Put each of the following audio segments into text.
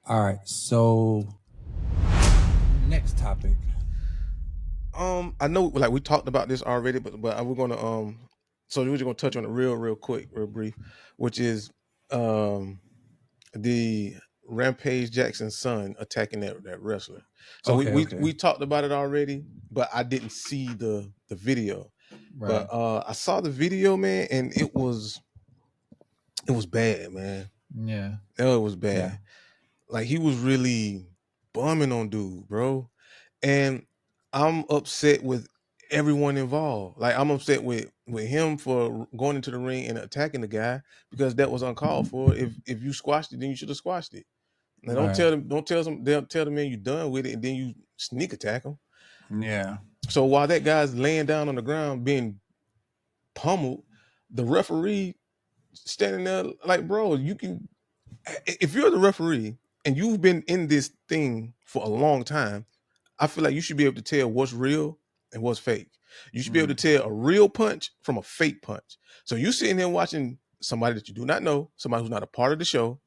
All right. So next topic. I know like we talked about this already, but we're gonna so we're just gonna touch on it real quick, real brief, which is um the Rampage Jackson's son attacking that wrestler. So we, Okay. we Okay. we talked about it already, but I didn't see the video. But Right. I saw the video, man, and it was bad, man. Yeah. Oh, it was Yeah. bad. Like he was really bumming on dude, bro. And I'm upset with everyone involved. Like I'm upset with him for going into the ring and attacking the guy because that was uncalled for. If you squashed it, then you should have squashed it. Now Right. don't tell the man you done with it and then you sneak attack him. Yeah. So while that guy's laying down on the ground being pummeled, the referee standing there like, bro, you can if you're the referee and you've been in this thing for a long time, I feel like you should be able to tell what's real and what's fake. You should be able to Mm. tell a real punch from a fake punch. So you sitting there watching somebody that you do not know, somebody who's not a part of the show,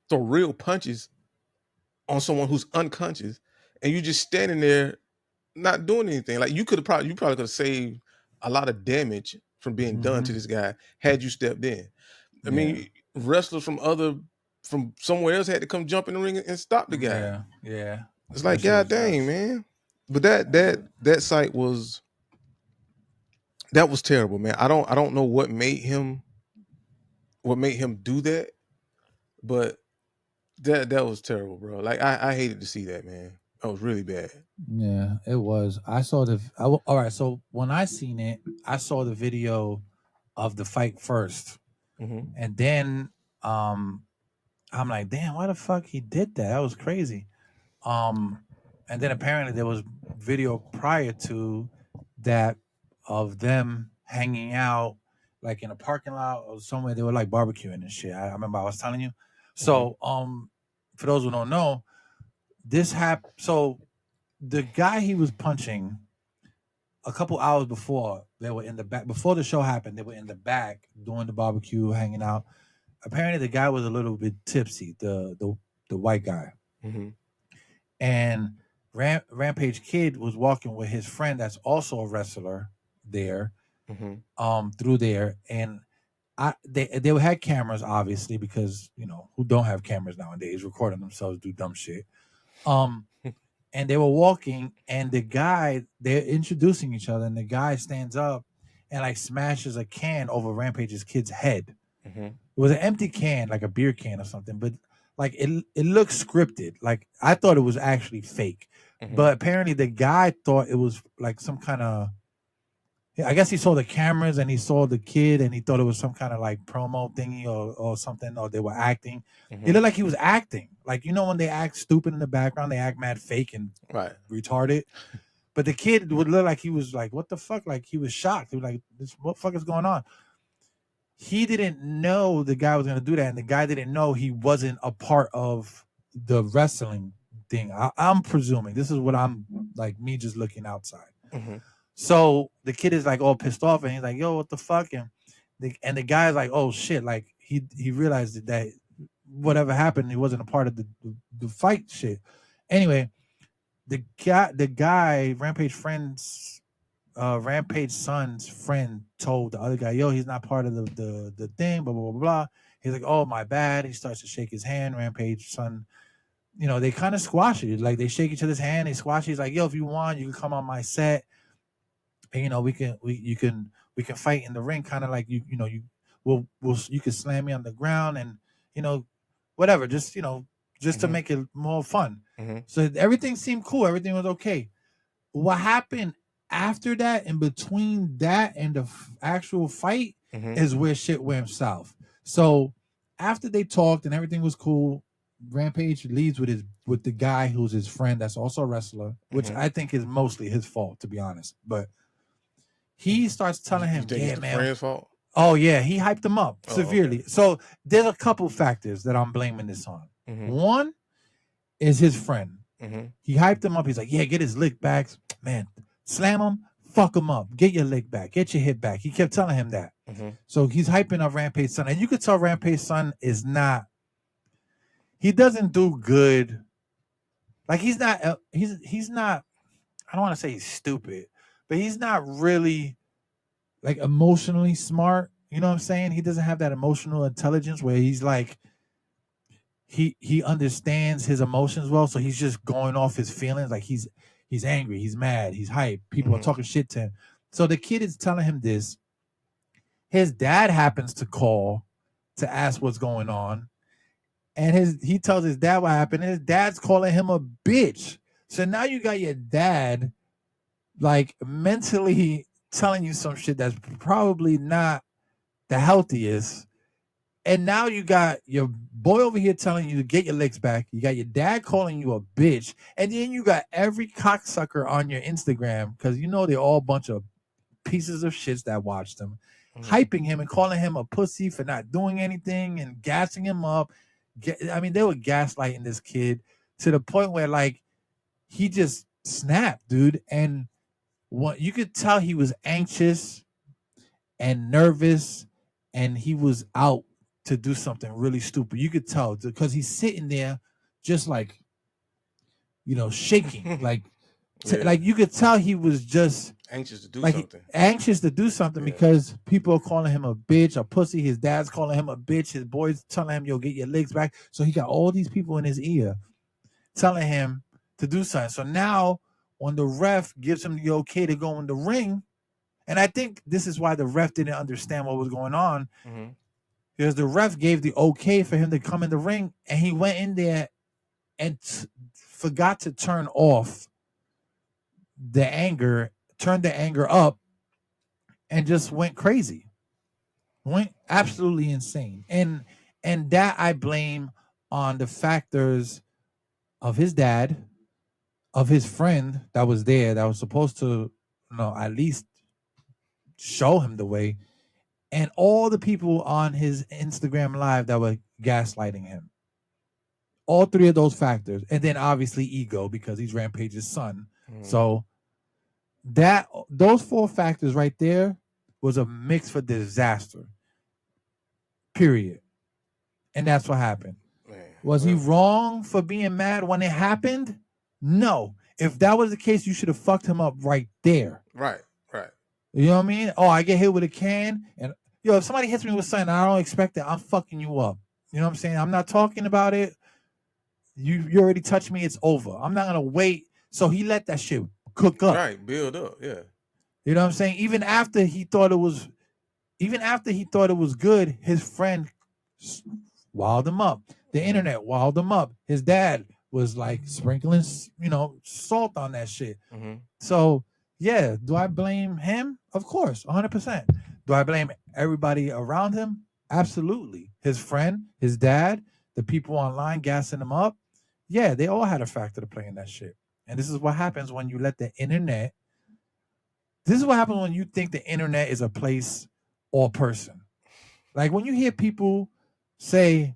throw real punches on someone who's unconscious, and you just standing there not doing anything. Like you probably could have saved a lot of damage from being done to Mm-hmm. this guy had you stepped in. I Yeah. mean, wrestlers from somewhere else had to come jump in the ring and stop the guy. Yeah. Yeah. It's That like, shit God was dang, nuts. man. But that site was that was terrible, man. I don't know what made him do that, but that was terrible, bro. Like I hated to see that, man. That was really bad. Yeah, it was. I saw the. All right. So when I seen it, I saw the video of the fight first, Hmm. and then I'm like, damn, why the fuck he did that? That was crazy. Um, and then apparently there was video prior to that of them hanging out like in a parking lot or somewhere. They were like barbecuing and shit. I remember I was telling you. Hmm. So, for those who don't know, this happened. So the guy he was punching a couple hours before, they were in the back. Before the show happened, they were in the back doing the barbecue, hanging out. Apparently, the guy was a little bit tipsy. The white guy. Hmm. And Rampage Kid was walking with his friend that's also a wrestler there, Hmm. through there. And they had cameras, obviously, because who don't have cameras nowadays recording themselves do dumb shit. Um and they were walking, and the guy, they're introducing each other, and the guy stands up and like smashes a can over Rampage's kid's head. Hmm. It was an empty can, like a beer can or something, but like it looked scripted. Like I thought it was actually fake, Hmm. but apparently the guy thought it was like some kind of. I guess he saw the cameras and he saw the kid and he thought it was some kind of like promo thingy or something, or they were acting. It Hmm. looked like he was acting. Like when they act stupid in the background, they act mad fake and Right. retarded. But the kid would look like he was like, "What the fuck?" Like he was shocked. He was like, "This what the fuck is going on?" He didn't know the guy was going to do that, and the guy didn't know he wasn't a part of the wrestling thing. I'm presuming this is what I'm like, me just looking outside. Hmm. So the kid is like all pissed off, and he's like, "Yo, what the fuck?" And the guy's like, "Oh shit!" Like he realized that whatever happened, he wasn't a part of the fight shit. Anyway, the guy Rampage son's friend told the other guy, "Yo, he's not part of the thing." Blah blah blah blah. He's like, "Oh, my bad." He starts to shake his hand. Rampage son, they kind of squash it. Like they shake each other's hand. They squash it. He's like, "Yo, if you want, you can come on my set, and we can fight in the ring, kind of like you can slam me on the ground and you know whatever, just to Hmm. make it more fun." Hmm. So everything seemed cool. Everything was okay. What happened after that, in between that and the actual fight, Hmm. is where shit went south. So after they talked and everything was cool, Rampage leaves with the guy who's his friend that's also a wrestler, which Hmm. I think is mostly his fault, to be honest. But he starts telling You him, think it's "Yeah, the man." friend's fault? Oh yeah, he hyped him up Oh, okay. severely. So there's a couple factors that I'm blaming this on. Hmm. One is his friend. Hmm. He hyped him up. He's like, "Yeah, get his lick back, man. Slam him, fuck him up. Get your lick back. Get your hit back." He kept telling him that. Hmm. So he's hyping up Rampage Son, and you could tell Rampage Son is not. he doesn't do good. Like he's not. I don't want to say he's stupid, but he's not really like emotionally smart. You know what I'm saying? He doesn't have that emotional intelligence where he's like he understands his emotions well, so he's just going off his feelings. Like he's angry, he's mad, he's hyped. People are talking shit to him. So the kid is telling him this. His dad happens to call to ask what's going on, and he tells his dad what happened. And his dad's calling him a bitch. So now you got your dad like mentally telling you some shit that's probably not the healthiest. And now you got your boy over here telling you to get your licks back. You got your dad calling you a bitch. And then you got every cocksucker on your Instagram, because you know they're all a bunch of pieces of shits that watched him, hyping him and calling him a pussy for not doing anything and gassing him up. I mean, they were gaslighting this kid to the point where like he just snapped, dude. And what you could tell, he was anxious and nervous, and he was out to do something really stupid. You could tell because he's sitting there just like, shaking. Like like you could tell he was just anxious to do like something. anxious to do something because people are calling him a bitch, a pussy. His dad's calling him a bitch. His boys telling him, yo, get your legs back. So he got all these people in his ear telling him to do something. So now when the ref gives him the okay to go in the ring, and I think this is why the ref didn't understand what was going on, because the ref gave the okay for him to come in the ring, and he went in there and forgot to turn off the anger, turned the anger up, and just went crazy, went absolutely insane. And that I blame on the factors of his dad, of his friend that was there, that was supposed to, at least show him the way, and all the people on his Instagram live that were gaslighting him. All three of those factors, and then obviously ego because he's Rampage's son. So those four factors right there was a mix for disaster. Period. And that's what happened. Was he wrong for being mad when it happened? No. If that was the case, you should have fucked him up right there. Right. You know what I mean? Oh, I get hit with a can, and if somebody hits me with something I don't expect it, I'm fucking you up. You know what I'm saying? I'm not talking about it. You already touched me, it's over. I'm not gonna wait. So he let that shit cook up. Right, build up, yeah. You know what I'm saying? Even after he thought it was good, his friend wilded him up. The internet wilded him up. His dad was like sprinkling, salt on that shit. So yeah, do I blame him? Of course, 100%. Do I blame everybody around him? Absolutely. His friend, his dad, the people online gassing him up. Yeah, they all had a factor to play in that shit. And this is what happens when you let the internet. This is what happens when you think the internet is a place or person. Like when you hear people say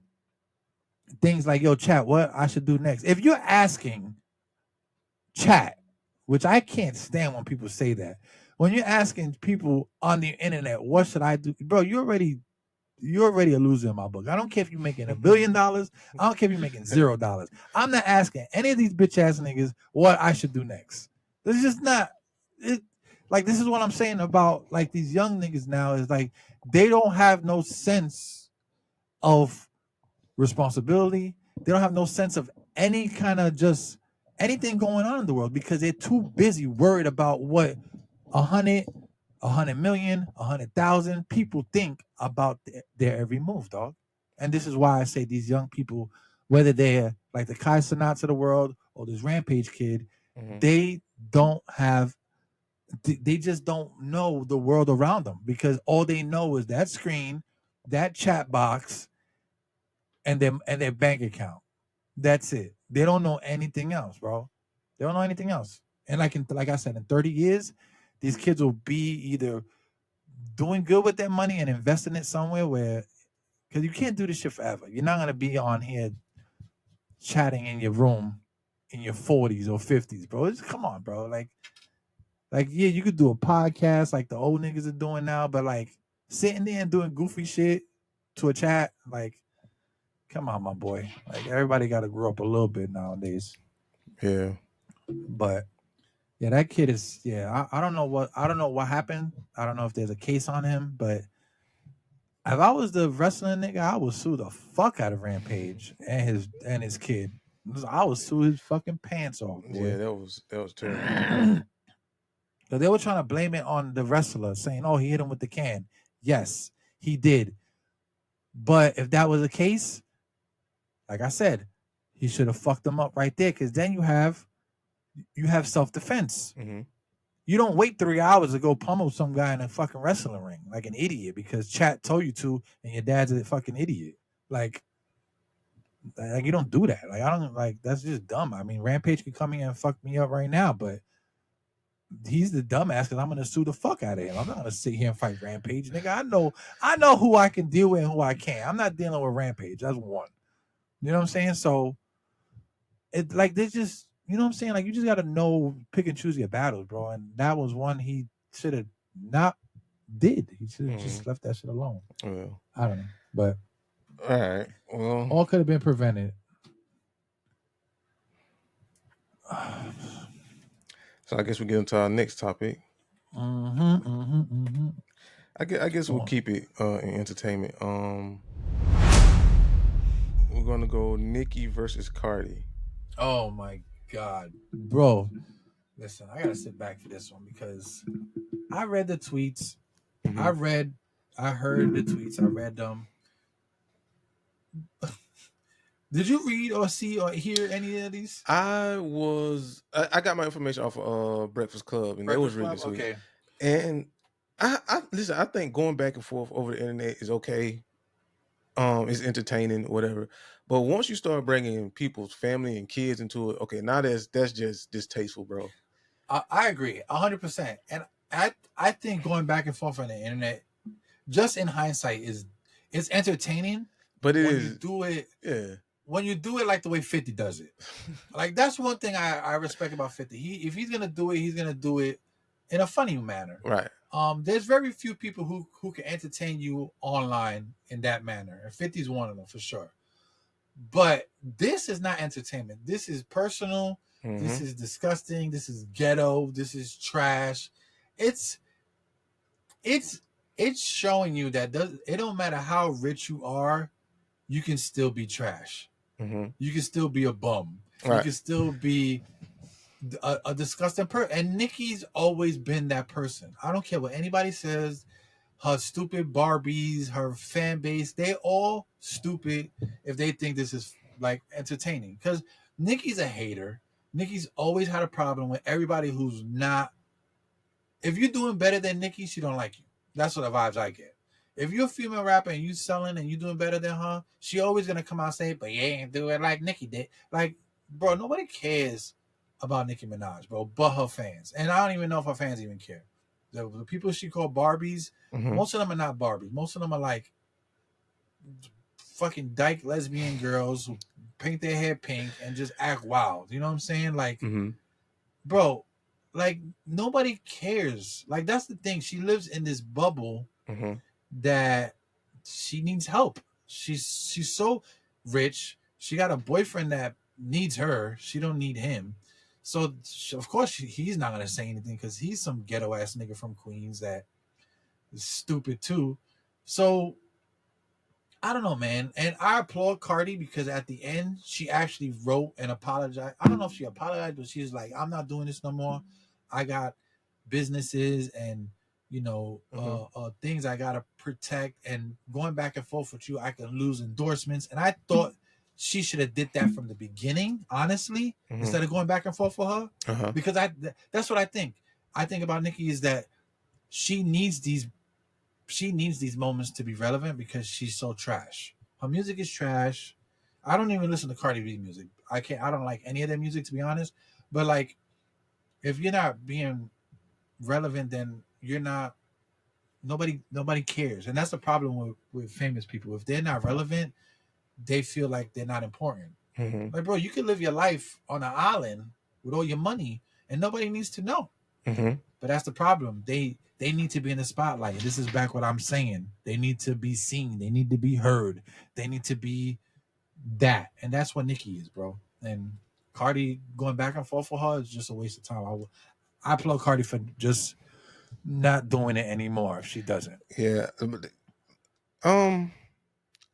things like, yo, chat, what I should do next. If you're asking chat, which I can't stand when people say that. When you're asking people on the internet, what should I do? Bro, you're already a loser in my book. I don't care if you're making $1 billion. I don't care if you're making $0. I'm not asking any of these bitch ass niggas what I should do next. This is just not it. Like, this is what I'm saying about like these young niggas now is like they don't have no sense of responsibility. They don't have no sense of any kind of just anything going on in the world because they're too busy worried about what 100 million, 100,000 people think about their every move, dog. And this is why I say these young people, whether they're like the Kai Cenats of the world or this Rampage kid, they don't have, they just don't know the world around them because all they know is that screen, that chat box, and their bank account. That's it. They don't know anything else, bro. They don't know anything else. And like I said, in 30 years, these kids will be either doing good with their money and investing it somewhere where, because you can't do this shit forever. You're not gonna be on here chatting in your room in your 40s or 50s, bro. Come on, bro. Like yeah, you could do a podcast like the old niggas are doing now, but like sitting there and doing goofy shit to a chat, like, come on, my boy. Like everybody got to grow up a little bit nowadays. Yeah. But yeah, that kid is. Yeah, I don't know what happened. I don't know if there's a case on him, but if I was the wrestling nigga, I would sue the fuck out of Rampage and his kid. I would sue his fucking pants off, Yeah, boy. that was terrible. So they were trying to blame it on the wrestler, saying, "Oh, he hit him with the can." Yes, he did. But if that was the case, like I said, he should have fucked them up right there, because then you have self defense. Mm-hmm. You don't wait 3 hours to go pummel some guy in a fucking wrestling ring like an idiot because chat told you to, and your dad's a fucking idiot. Like you don't do that. Like I don't like that's just dumb. I mean, Rampage could come in and fuck me up right now, but he's the dumbass because I'm gonna sue the fuck out of him. I'm not gonna sit here and fight Rampage, nigga. I know who I can deal with and who I can't. I'm not dealing with Rampage. That's one. You know what I'm saying? So it like they just you know what I'm saying? Like you just gotta know pick and choose your battles, bro. And that was one he should have not did. He should have just left that shit alone. Well, I don't know. But all right. Well, all could have been prevented. So I guess we get into our next topic. I guess we'll keep it in entertainment. We're gonna go Nikki versus Cardi. Oh my god, bro! Listen, I gotta sit back for this one because I read the tweets. Mm-hmm. I heard the tweets. I read them. Did you read or see or hear any of these? I got my information off of Breakfast Club, and it was really sweet. Okay. And I listen. I think going back and forth over the internet is okay. It's entertaining, whatever. But once you start bringing people's family and kids into it, okay, now that's just distasteful, bro. I agree 100%, and I think going back and forth on the internet, just in hindsight, it's entertaining. But you do it, yeah. When you do it like the way 50 does it, like that's one thing I respect about 50. If he's gonna do it, he's gonna do it in a funny manner. Right. There's very few people who can entertain you online in that manner, and 50 is one of them for sure. But this is not entertainment. This is personal. Mm-hmm. This is disgusting. This is ghetto. This is trash. It's showing you that it don't matter how rich you are, you can still be trash. Mm-hmm. You can still be a bum. Right. You can still be a disgusting person. And Nikki's always been that person. I don't care what anybody says. Her stupid Barbies, her fan base, they all stupid if they think this is like entertaining. Because Nikki's a hater. Nikki's always had a problem with everybody who's not. If you're doing better than Nikki, she don't like you. That's what the vibes I get. If you're a female rapper and you selling and you doing better than her, she always gonna come out and say, "But you ain't do it like Nicki did." Like, bro, nobody cares about Nicki Minaj, bro, but her fans. And I don't even know if her fans even care. The people she called Barbies, most of them are not Barbies. Most of them are like fucking dyke lesbian girls who paint their hair pink and just act wild. You know what I'm saying? Like, bro, like nobody cares. Like that's the thing. She lives in this bubble that she needs help. She's so rich. She got a boyfriend that needs her. She don't need him. So of course he's not gonna say anything because he's some ghetto ass nigga from Queens that is stupid too. So I don't know, man. And I applaud Cardi because at the end she actually wrote and apologized. I don't know if she apologized, but she's like, "I'm not doing this no more. I got businesses and things I gotta protect, and going back and forth with you, I can lose endorsements." And I thought she should have did that from the beginning, honestly, instead of going back and forth for her. Because that's what I think. I think about Nikki is that she needs these moments to be relevant because she's so trash. Her music is trash. I don't even listen to Cardi B music. I don't like any of their music, to be honest. But like, if you're not being relevant, then you're not. Nobody cares, and that's the problem with famous people. If they're not relevant, they feel like they're not important. Like, bro, you can live your life on an island with all your money, and nobody needs to know. But that's the problem. They need to be in the spotlight. This is back what I'm saying. They need to be seen. They need to be heard. They need to be that, and that's what Nicki is, bro. And Cardi going back and forth for her is just a waste of time. I applaud Cardi for just not doing it anymore if she doesn't. Yeah. Um.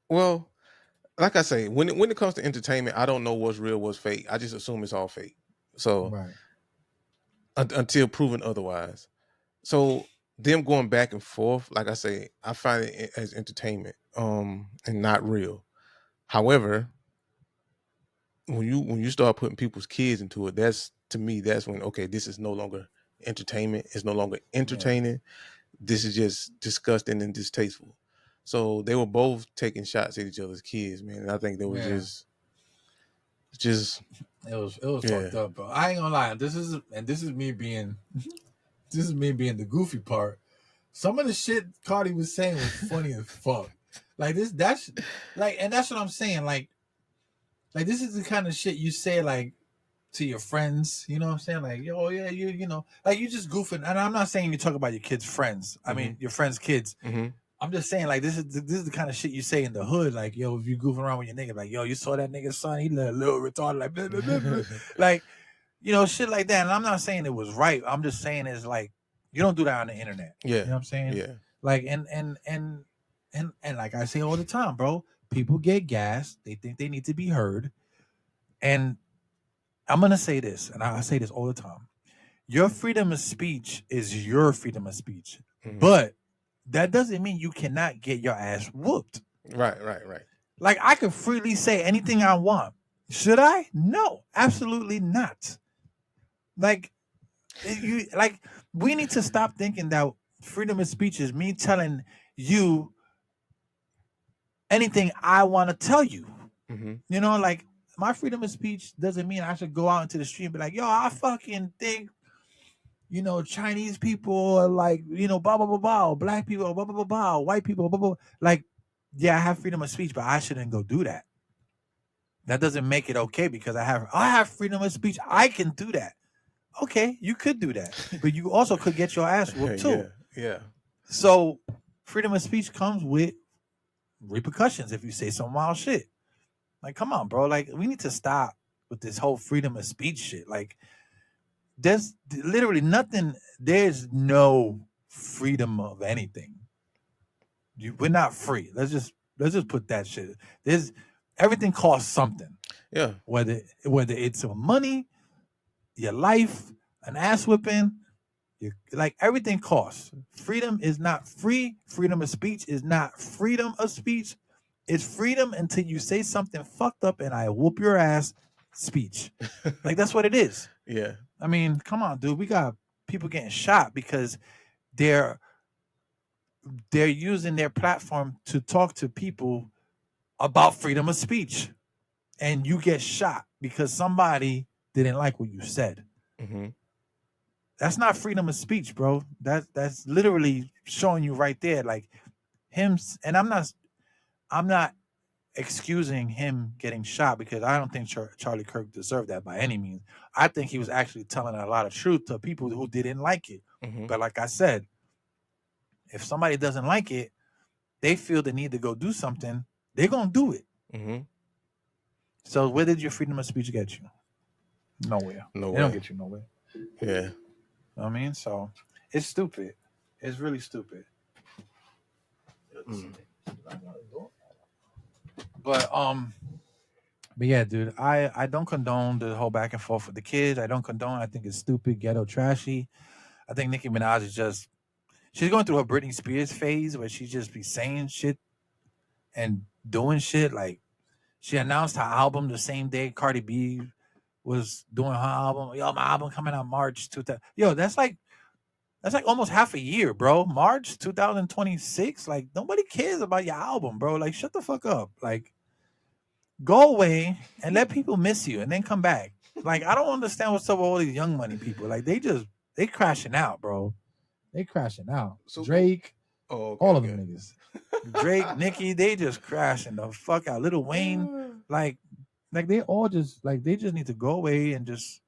Well, like I say, when it comes to entertainment, I don't know what's real, what's fake. I just assume it's all fake. So Right. until proven otherwise. So them going back and forth, like I say, I find it as entertainment, and not real. However, when you start putting people's kids into it, that's to me, that's when okay, this is no longer entertainment. It's no longer Yeah. entertaining. This is just disgusting and distasteful. So they were both taking shots at each other's kids, man. And I think that was Yeah. just It was yeah. fucked up, bro. I ain't gonna lie. This is me being the goofy part. Some of the shit Cardi was saying was funny as fuck. Like that's like, and that's what I'm saying. Like this is the kind of shit you say like to your friends. You know what I'm saying? Like, yo, yeah, you know, like you just goofing. And I'm not saying you talk about your kids' friends. I mean, your friends' kids. Mm-hmm. I'm just saying, like, this is the kind of shit you say in the hood. Like, yo, if you goofing around with your nigga, like, yo, you saw that nigga's son, he a little retarded, like, blah, blah, blah, blah. Like, you know, shit like that. And I'm not saying it was right. I'm just saying it's like you don't do that on the internet. Yeah. You know what I'm saying? Yeah. Like, and like I say all the time, bro, people get gas. They think they need to be heard. And I'm gonna say this, and I say this all the time. Your freedom of speech is your freedom of speech. Mm-hmm. But that doesn't mean you cannot get your ass whooped. Right. Like I can freely say anything I want. Should I? No, absolutely not. Like we need to stop thinking that freedom of speech is me telling you anything I want to tell you. Mm-hmm. You know, like my freedom of speech doesn't mean I should go out into the street and be like, yo, I fucking think, you know, Chinese people are like, you know, blah, blah, blah, blah, black people, blah, blah, blah, blah, white people, blah, blah. Like, yeah, I have freedom of speech, but I shouldn't go do that. That doesn't make it okay because I have freedom of speech. I can do that. Okay, you could do that, but you also could get your ass whooped too. Yeah. So freedom of speech comes with repercussions if you say some wild shit. Like, come on, bro. Like, we need to stop with this whole freedom of speech shit. Like, there's literally nothing. There's no freedom of anything. We're not free. Let's just put that shit. There's everything costs something. Yeah. Whether it's some money, your life, an ass whipping, like everything costs. Freedom is not free. Freedom of speech is not freedom of speech. It's freedom until you say something fucked up and I whoop your ass speech. Like that's what it is. Yeah. I mean, come on, dude. We got people getting shot because they're using their platform to talk to people about freedom of speech. And you get shot because somebody didn't like what you said. Mm-hmm. That's not freedom of speech, bro. That's literally showing you right there, like him. And I'm not excusing him getting shot because I don't think Charlie Kirk deserved that by any means. I think he was actually telling a lot of truth to people who didn't like it. Mm-hmm. But like I said, if somebody doesn't like it, they feel the need to go do something, they're gonna do it. Mm-hmm. So where did your freedom of speech get you? Nowhere. Nowhere. They don't get you nowhere. Yeah. You know what I mean? So it's stupid. It's really stupid. But yeah, dude, I don't condone the whole back and forth with the kids. I don't condone. I think it's stupid, ghetto, trashy. I think Nicki Minaj is she's going through her Britney Spears phase where she just be saying shit and doing shit. Like she announced her album the same day Cardi B was doing her album. Yo, my album coming out March 2000. Yo, that's like almost half a year, bro. March 2026. Like nobody cares about your album, bro. Like shut the fuck up. Like go away and let people miss you and then come back. Like I don't understand what's up with all these Young Money people. Like they crashing out, bro. They crashing out. So, Drake, okay, all of them niggas. Drake, Nicki, they just crashing the fuck out. Lil Wayne, like they all just like they just need to go away and just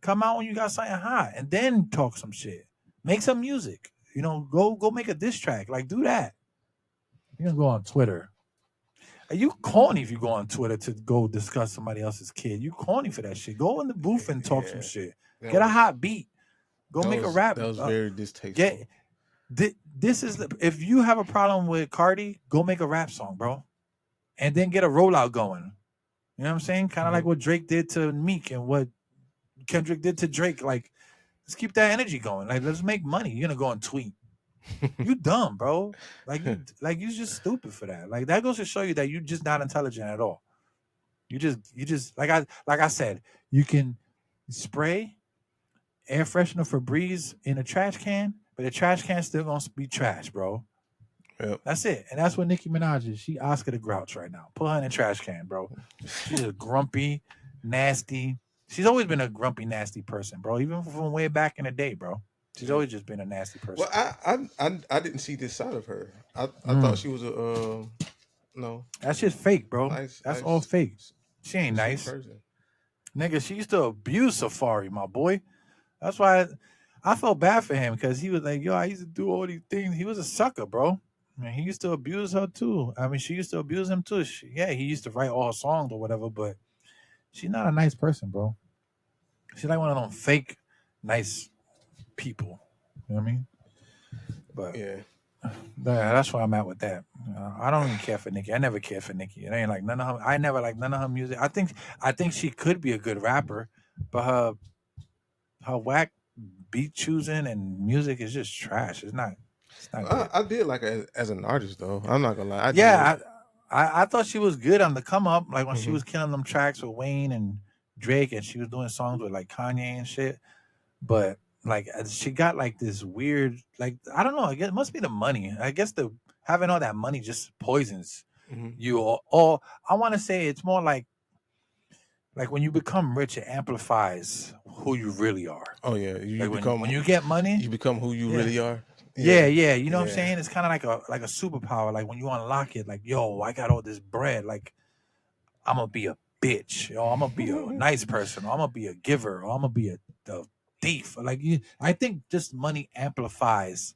come out when you got something hot and then talk some shit. Make some music. You know, go make a diss track. Like do that. You can go on Twitter. You corny if you go on Twitter to go discuss somebody else's kid. You corny for that shit. Go in the booth and talk some Yeah, shit. that Get a was hot beat. Go that make a was rap. that was very distasteful. Get this is if you have a problem with Cardi, go make a rap song, bro, and then get a rollout going. You know what I'm saying? Kind of like what Drake did to Meek and what Kendrick did to Drake. Like, let's keep that energy going. Like, let's make money. You're gonna go and tweet. You dumb, bro. Like you just stupid for that. Like that goes to show you that you're just not intelligent at all. You just like I said, you can spray air freshener Febreze in a trash can, but the trash can still gonna be trash, bro. Yep. That's it. And that's what Nicki Minaj is. She Oscar the Grouch right now. Put her in a trash can, bro. She's a grumpy, nasty. She's always been a grumpy, nasty person, bro. Even from way back in the day, bro. She's always just been a nasty person. Well, I didn't see this side of her. I thought she was a no That's just fake, bro. That's all nice fake. She ain't sweet nice. person. Nigga, she used to abuse Safari, my boy. That's why I felt bad for him because he was like, yo, I used to do all these things. He was a sucker, bro. I mean, he used to abuse her too. I mean, she used to abuse him too. Yeah, he used to write all her songs or whatever, but she's not a nice person, bro. She's like one of them fake nice people. You know what I mean? But Yeah. that's where I'm at with that. I don't even care for Nicki. I never cared for Nicki. It ain't like none of her. I never like none of her music. I think she could be a good rapper, but her whack beat choosing and music is just trash. It's not. It's not good. I did like her as an artist though. I'm not gonna lie. I did. Yeah, I thought she was good on the come up, like when she Mhm. was killing them tracks with Wayne and Drake, and she was doing songs with like Kanye and shit. But like she got like this weird, like I don't know. I guess it must be the money. I guess the having all that money just poisons Mhm. you. Or I want to say it's more like when you become rich, it amplifies who you really are. Oh yeah, Like when you get money, you become who you yeah. really are. Yeah. You know what I'm Yeah. saying? It's kind of like a superpower. Like when you unlock it, like yo, I got all this bread. Like I'm gonna be a bitch. Yo, I'm gonna be a nice person. Or I'm gonna be a giver. Or I'm gonna be a thief. Like I think just money amplifies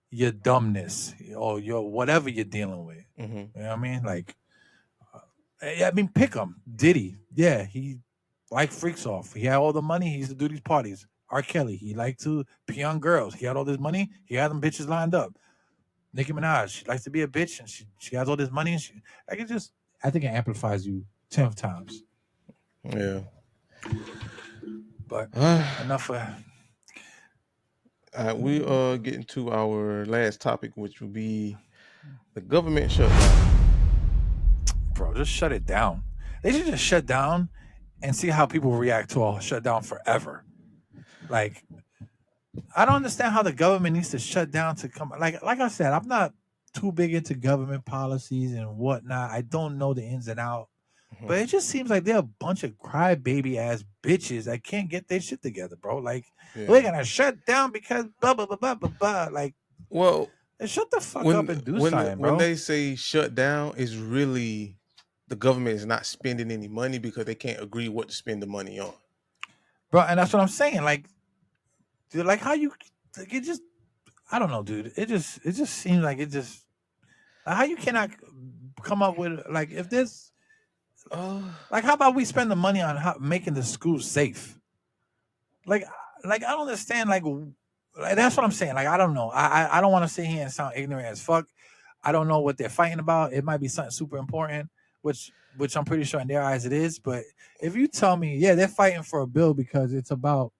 your dumbness or your whatever you're dealing with. Mhm. You know what I mean? Like, I mean, pick him. Diddy. Yeah, he like freaks off. He had all the money. He used to do these parties. R. Kelly. He liked to pee on girls. He had all this money. He had them bitches lined up. Nicki Minaj. She likes to be a bitch and she has all this money. And I think it amplifies you 10 times. Yeah. But enough of We are getting to our last topic, which will be the government shutdown. bro, just shut it down. They should just shut down and see how people react to a shutdown forever. Like, I don't understand how the government needs to shut down to come. Like I said, I'm not too big into government policies and whatnot. I don't know the ins and out, but it just seems like they're a bunch of crybaby ass bitches that can't get their shit together, bro. Like we're gonna shut down because blah blah blah blah blah blah. Like, Well, shut the fuck up and do something, bro. when they say shut down, is really the government is not spending any money because they can't agree what to spend the money on. Bro, and that's what I'm saying. Like, dude, like how you like it just I don't know, dude. It just seems like it just how you cannot come up with like if there's like how about we spend the money on making the schools safe? Like I don't understand like that's what I'm saying. Like I don't know. I don't want to sit here and sound ignorant as fuck. I don't know what they're fighting about. It might be something super important, which I'm pretty sure in their eyes it is. But if you tell me, yeah, they're fighting for a bill because it's about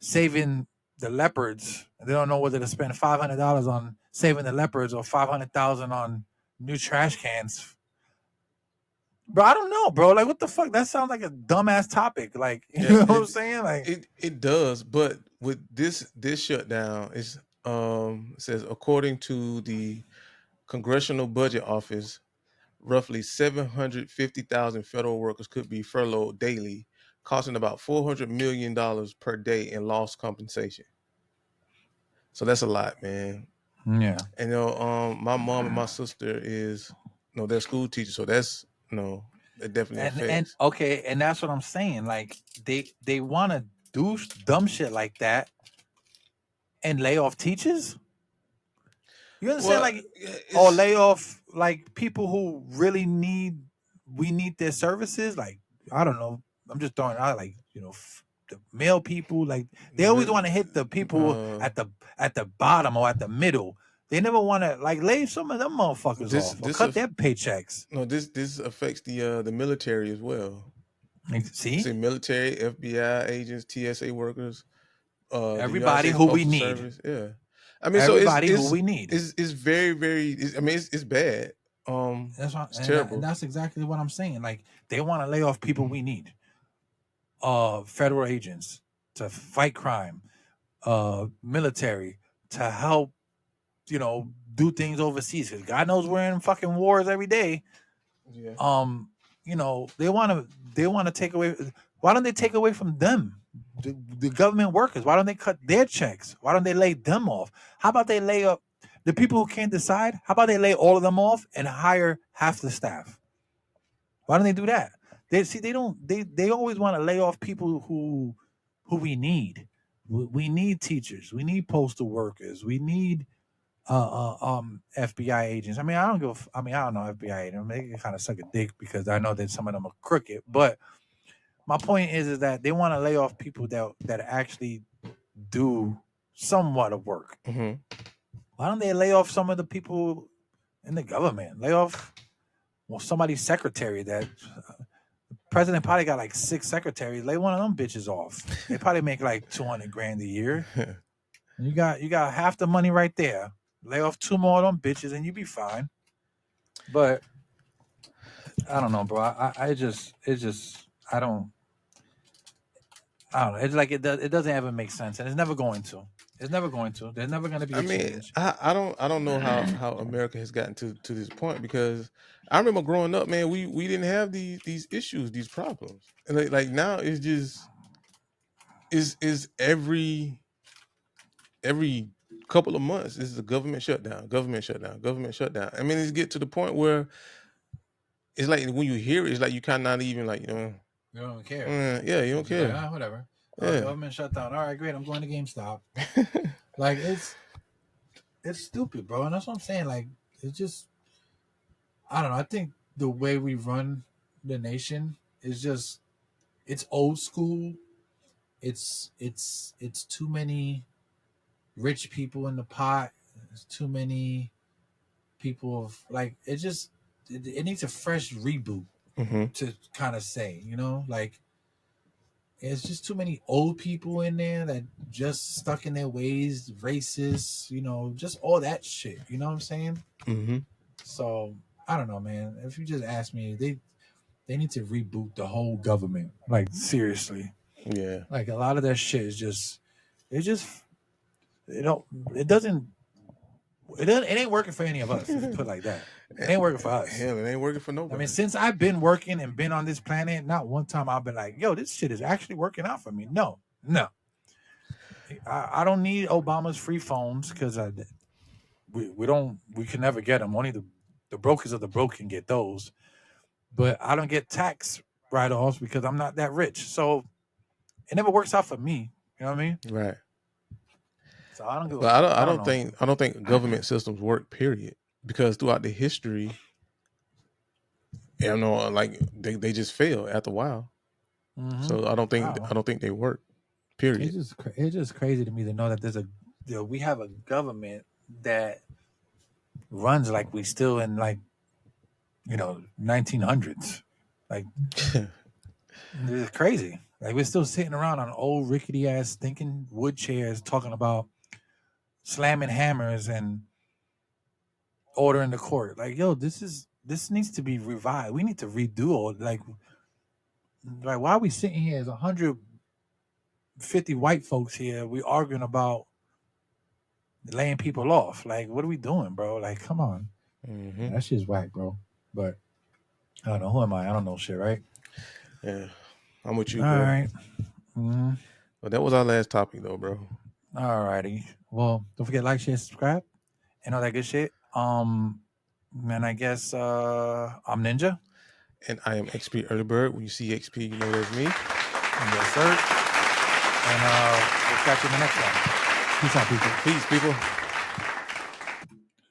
saving the leopards, they don't know whether to spend $500 on saving the leopards or 500,000 on new trash cans. Bro, I don't know, bro. Like, what the fuck? That sounds like a dumbass topic. Like, you know what I'm saying? Like, it does, but with this shutdown, it says according to the Congressional Budget Office, roughly 750,000 federal workers could be furloughed daily, costing about $400 million per day in lost compensation. So that's a lot, man. yeah. And my mom and my sister is, they're school teachers, so that's it definitely affects. And okay, and that's what I'm saying. Like, they want to do dumb shit like that and lay off teachers. You understand? Well, Like, or it's lay off like people who really we need their services. Like, I don't know. I'm just throwing out like, the male people. Like, they always want to hit the people uh, at the bottom or at the middle. They never want to like lay some of them motherfuckers this off or cut their paychecks. no, this affects the military as well. Like, see, See, military, FBI agents, TSA workers, the United everybody States who we Postal need. Service. Yeah, I mean, so Everybody who we need. it's very very. I mean, it's bad. That's what, It's and terrible. that's exactly what I'm saying. Like, they want to lay off people we need. Federal agents to fight crime, military to help, do things overseas. Because God knows we're in fucking wars every day. Yeah. They want to take away. Why don't they take away from them, the government workers? Why don't they cut their checks? Why don't they lay them off? How about they lay up the people who can't decide? How about they lay all of them off and hire half the staff? Why don't they do that? They always want to lay off people who we need. We need teachers. We need postal workers. We need FBI agents. I mean, I don't know FBI agents. They can kind of suck a dick because I know that some of them are crooked. But my point is that they want to lay off people that actually do somewhat of work. Mm-hmm. Why don't they lay off some of the people in the government? Lay off somebody's secretary that. President probably got like 6 secretaries. Lay one of them bitches off. They probably make like $200,000 a year. You got half the money right there. Lay off 2 more of them bitches and you be fine. But I don't know, bro. I don't know. It's like it doesn't ever make sense, and it's never going to. It's never going to. There's never going to be a change. I don't know how America has gotten to this point, because I remember growing up, man, we didn't have these issues, these problems. And like now it's just is every couple of months this is a government shutdown. I mean, it's get to the point where it's like when you hear it, it's like you kind of not even like, You don't care. Yeah, you don't care. Like, whatever. Yeah. Government shutdown. All right, great. I'm going to GameStop. Like, it's stupid, bro. And that's what I'm saying. Like, it's just, I don't know. I think the way we run the nation is just, it's old school. It's too many rich people in the pot. There's too many people of like, it needs a fresh reboot. Mm-hmm. To kind of say, like, it's just too many old people in there that just stuck in their ways, racist, just all that shit. You know what I'm saying? Mm-hmm. So I don't know, man. If you just ask me, they need to reboot the whole government. Like, seriously. Yeah. Like, a lot of that shit is it ain't working for any of us. If you put it like that. It ain't working for us. Hell, it ain't working for nobody. I mean, since I've been working and been on this planet, not one time I've been like, yo, this shit is actually working out for me. No. I don't need Obama's free phones because we can never get them. Only the brokers of the broke can get those. But I don't get tax write-offs because I'm not that rich. So it never works out for me. You know what I mean? Right. So I don't go. But I don't think government systems work, period. Because throughout the history, like they just fail after a while. Mm-hmm. So I don't think they work, period. It's just crazy to me to know that we have a government that runs like we still in, like, 1900s. Like, it's crazy. Like, we're still sitting around on old rickety ass stinking wood chairs talking about slamming hammers and order in the court. Like, yo, this needs to be revived. We need to redo all, like why are we sitting here as 150 white folks here? We arguing about laying people off. Like, what are we doing, bro? Like, come on. Mm-hmm. That shit's whack, bro. But I don't know. Who am I? I don't know shit, right? Yeah. I'm with you, all bro. Right. Mm-hmm. Well, that was our last topic though, bro. All righty. Well, don't forget to like, share, subscribe, and all that good shit. And I guess I'm Ninja. And I am XP Early Bird. When you see XP, you know that's me. Yes, sir. And we'll catch you in the next one. Peace out, people. Peace, people.